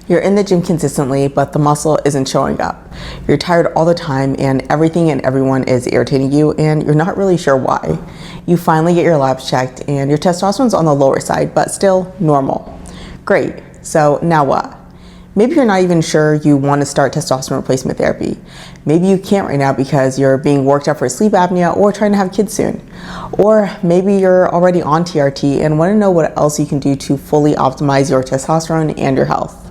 You're in the gym consistently, but the muscle isn't showing up. You're tired all the time and everything and everyone is irritating you and you're not really sure why. You finally get your labs checked and your testosterone's on the lower side, but still normal. Great, so now what? Maybe you're not even sure you want to start testosterone replacement therapy. Maybe you can't right now because you're being worked up for sleep apnea or trying to have kids soon. Or maybe you're already on TRT and want to know what else you can do to fully optimize your testosterone and your health.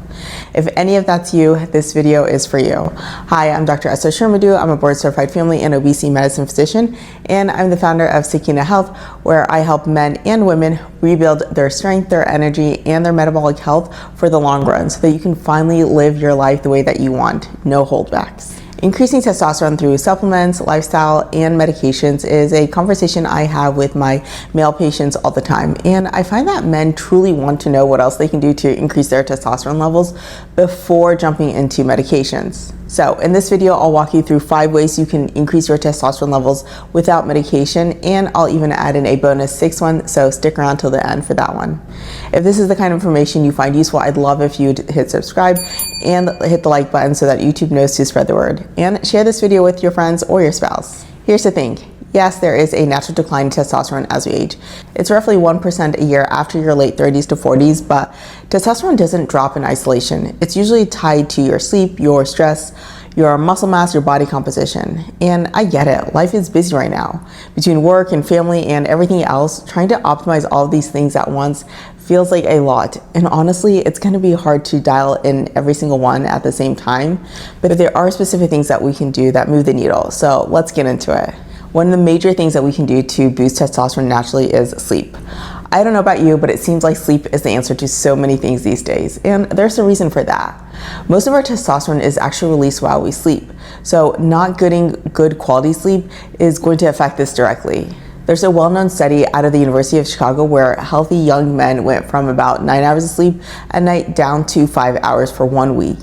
If any of that's you, this video is for you. Hi, I'm Dr. Esra Shermadou. I'm a board-certified family and obesity medicine physician, and I'm the founder of Sakina Health, where I help men and women rebuild their strength, their energy, and their metabolic health for the long run so that you can finally live your life the way that you want, no holdbacks. Increasing testosterone through supplements, lifestyle, and medications is a conversation I have with my male patients all the time. And I find that men truly want to know what else they can do to increase their testosterone levels before jumping into medications. So in this video, I'll walk you through 5 ways you can increase your testosterone levels without medication, and I'll even add in a bonus 6th one, so stick around till the end for that one. If this is the kind of information you find useful, I'd love if you'd hit subscribe and hit the like button so that YouTube knows to spread the word. And share this video with your friends or your spouse. Here's the thing. Yes, there is a natural decline in testosterone as we age. It's roughly 1% a year after your late 30s to 40s, but testosterone doesn't drop in isolation. It's usually tied to your sleep, your stress, your muscle mass, your body composition. And I get it, life is busy right now. Between work and family and everything else, trying to optimize all of these things at once feels like a lot. And honestly, it's gonna be hard to dial in every single one at the same time. But there are specific things that we can do that move the needle. So let's get into it. One of the major things that we can do to boost testosterone naturally is sleep. I don't know about you, but it seems like sleep is the answer to so many things these days, and there's a reason for that. Most of our testosterone is actually released while we sleep, so not getting good quality sleep is going to affect this directly. There's a well-known study out of the University of Chicago where healthy young men went from about 9 hours of sleep a night down to 5 hours for 1 week,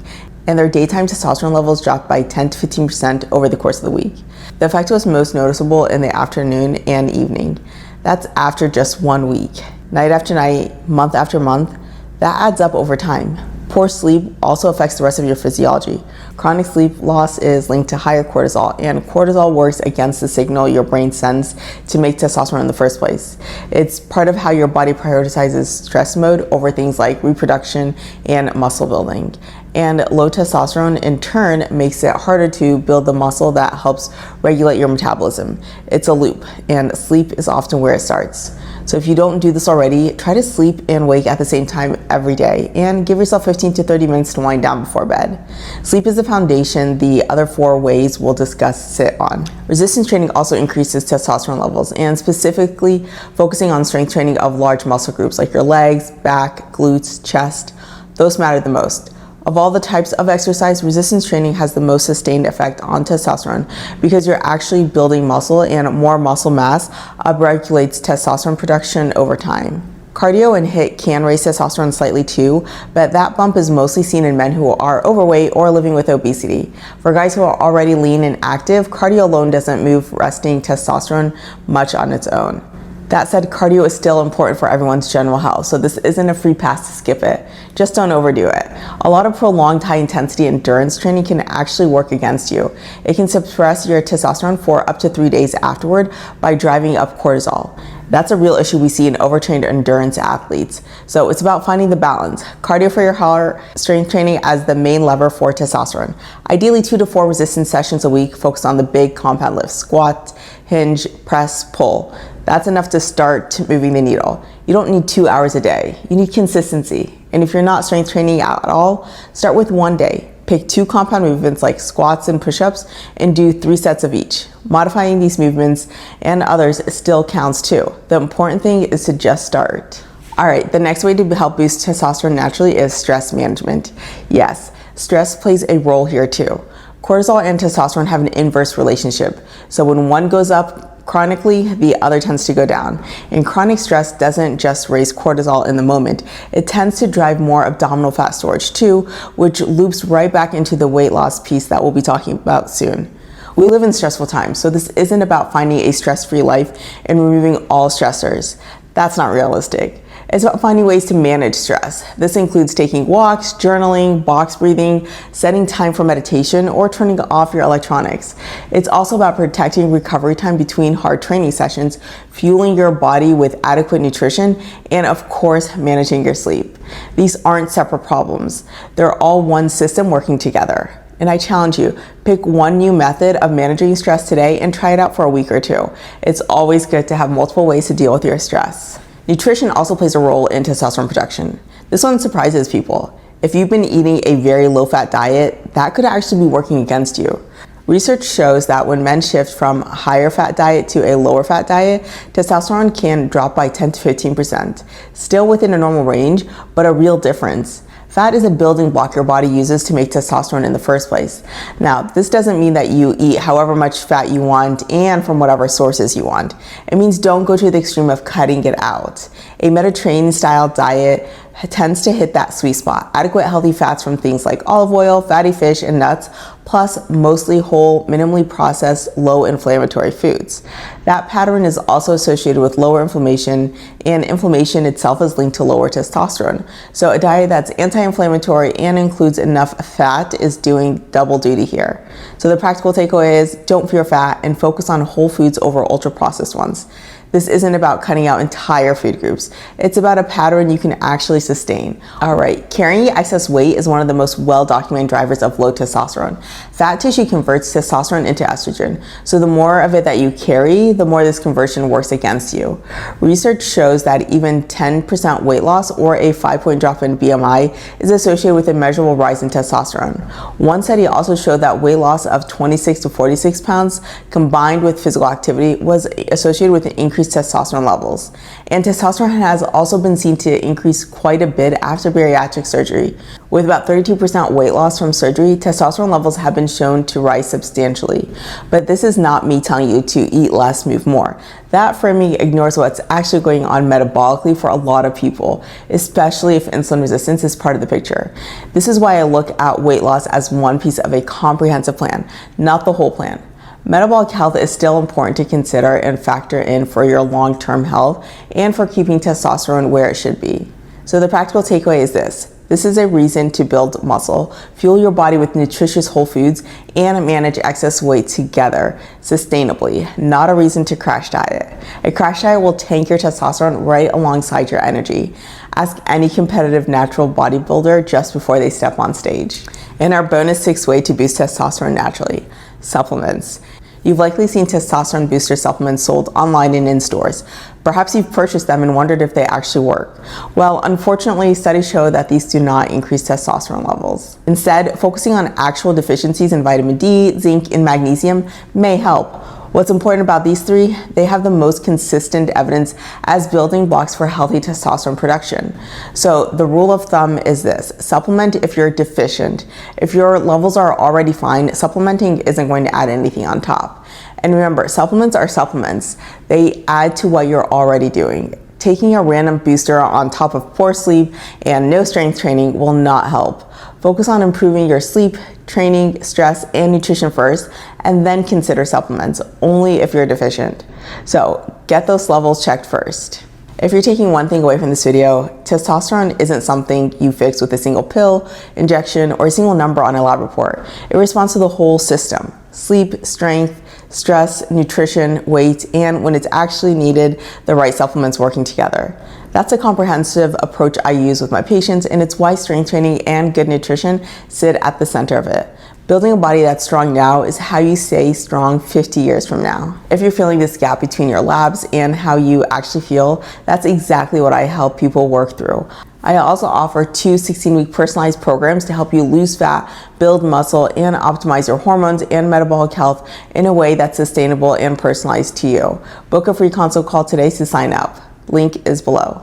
and their daytime testosterone levels dropped by 10 to 15% over the course of the week. The effect was most noticeable in the afternoon and evening. That's after just 1 week. Night after night, month after month, that adds up over time. Poor sleep also affects the rest of your physiology. Chronic sleep loss is linked to higher cortisol, and cortisol works against the signal your brain sends to make testosterone in the first place. It's part of how your body prioritizes stress mode over things like reproduction and muscle building. And low testosterone in turn makes it harder to build the muscle that helps regulate your metabolism. It's a loop, and sleep is often where it starts. So if you don't do this already, try to sleep and wake at the same time every day and give yourself 15 to 30 minutes to wind down before bed. Sleep is the foundation. The other 4 ways we'll discuss sit on. Resistance training also increases testosterone levels, and specifically focusing on strength training of large muscle groups like your legs, back, glutes, chest. Those matter the most. Of all the types of exercise, resistance training has the most sustained effect on testosterone because you're actually building muscle, and more muscle mass upregulates testosterone production over time. Cardio and HIIT can raise testosterone slightly too, but that bump is mostly seen in men who are overweight or living with obesity. For guys who are already lean and active, cardio alone doesn't move resting testosterone much on its own. That said, cardio is still important for everyone's general health, so this isn't a free pass to skip it. Just don't overdo it. A lot of prolonged high-intensity endurance training can actually work against you. It can suppress your testosterone for up to 3 days afterward by driving up cortisol. That's a real issue we see in overtrained endurance athletes. So it's about finding the balance. Cardio for your heart, strength training as the main lever for testosterone. Ideally 2 to 4 resistance sessions a week focused on the big compound lifts: squat, hinge, press, pull. That's enough to start moving the needle. You don't need 2 hours a day. You need consistency. And if you're not strength training at all, start with 1 day. Pick 2 compound movements like squats and push-ups and do 3 sets of each. Modifying these movements and others still counts too. The important thing is to just start. All right, the next way to help boost testosterone naturally is stress management. Yes, stress plays a role here too. Cortisol and testosterone have an inverse relationship. So when one goes up chronically, the other tends to go down. And chronic stress doesn't just raise cortisol in the moment. It tends to drive more abdominal fat storage too, which loops right back into the weight loss piece that we'll be talking about soon. We live in stressful times, so this isn't about finding a stress-free life and removing all stressors. That's not realistic. It's about finding ways to manage stress. This includes taking walks, journaling, box breathing, setting time for meditation, or turning off your electronics. It's also about protecting recovery time between hard training sessions, fueling your body with adequate nutrition, and of course, managing your sleep. These aren't separate problems. They're all one system working together. And I challenge you, pick one new method of managing stress today and try it out for a week or two. It's always good to have multiple ways to deal with your stress. Nutrition also plays a role in testosterone production. This one surprises people. If you've been eating a very low-fat diet, that could actually be working against you. Research shows that when men shift from a higher fat diet to a lower fat diet, testosterone can drop by 10 to 15%. Still within a normal range, but a real difference. Fat is a building block your body uses to make testosterone in the first place. Now, this doesn't mean that you eat however much fat you want and from whatever sources you want. It means don't go to the extreme of cutting it out. A Mediterranean style diet tends to hit that sweet spot. Adequate healthy fats from things like olive oil, fatty fish, and nuts, plus mostly whole, minimally processed, low inflammatory foods. That pattern is also associated with lower inflammation, and inflammation itself is linked to lower testosterone. So a diet that's anti-inflammatory and includes enough fat is doing double duty here. So the practical takeaway is don't fear fat and focus on whole foods over ultra-processed ones. This isn't about cutting out entire food groups. It's about a pattern you can actually sustain. All right, carrying excess weight is one of the most well-documented drivers of low testosterone. Fat tissue converts testosterone into estrogen. So the more of it that you carry, the more this conversion works against you. Research shows that even 10% weight loss or a 5-point drop in BMI is associated with a measurable rise in testosterone. One study also showed that weight loss of 26 to 46 pounds combined with physical activity was associated with an increase testosterone levels. And testosterone has also been seen to increase quite a bit after bariatric surgery. With about 32% weight loss from surgery, testosterone levels have been shown to rise substantially. But this is not me telling you to eat less, move more. That framing ignores what's actually going on metabolically for a lot of people, especially if insulin resistance is part of the picture. This is why I look at weight loss as one piece of a comprehensive plan, not the whole plan. Metabolic health is still important to consider and factor in for your long-term health and for keeping testosterone where it should be. So the practical takeaway is this. This is a reason to build muscle, fuel your body with nutritious whole foods, and manage excess weight together sustainably, not a reason to crash diet. A crash diet will tank your testosterone right alongside your energy. Ask any competitive natural bodybuilder just before they step on stage. And our bonus 6th way to boost testosterone naturally, supplements. You've likely seen testosterone booster supplements sold online and in stores. Perhaps you've purchased them and wondered if they actually work. Well, unfortunately, studies show that these do not increase testosterone levels. Instead, focusing on actual deficiencies in vitamin D, zinc, and magnesium may help. What's important about these three? They have the most consistent evidence as building blocks for healthy testosterone production. So the rule of thumb is this: supplement if you're deficient. If your levels are already fine, supplementing isn't going to add anything on top. And remember, supplements are supplements. They add to what you're already doing. Taking a random booster on top of poor sleep and no strength training will not help. Focus on improving your sleep, training, stress, and nutrition first, and then consider supplements, only if you're deficient. So get those levels checked first. If you're taking one thing away from this video, testosterone isn't something you fix with a single pill, injection, or a single number on a lab report. It responds to the whole system: sleep, strength, stress, nutrition, weight, and when it's actually needed, the right supplements working together. That's a comprehensive approach I use with my patients, and it's why strength training and good nutrition sit at the center of it. Building a body that's strong now is how you stay strong 50 years from now. If you're feeling this gap between your labs and how you actually feel, that's exactly what I help people work through. I also offer 2 16-week personalized programs to help you lose fat, build muscle, and optimize your hormones and metabolic health in a way that's sustainable and personalized to you. Book a free consult call today to sign up. Link is below.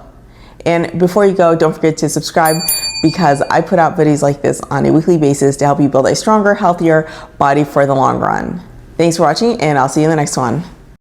And before you go, don't forget to subscribe, because I put out videos like this on a weekly basis to help you build a stronger, healthier body for the long run. Thanks for watching, and I'll see you in the next one.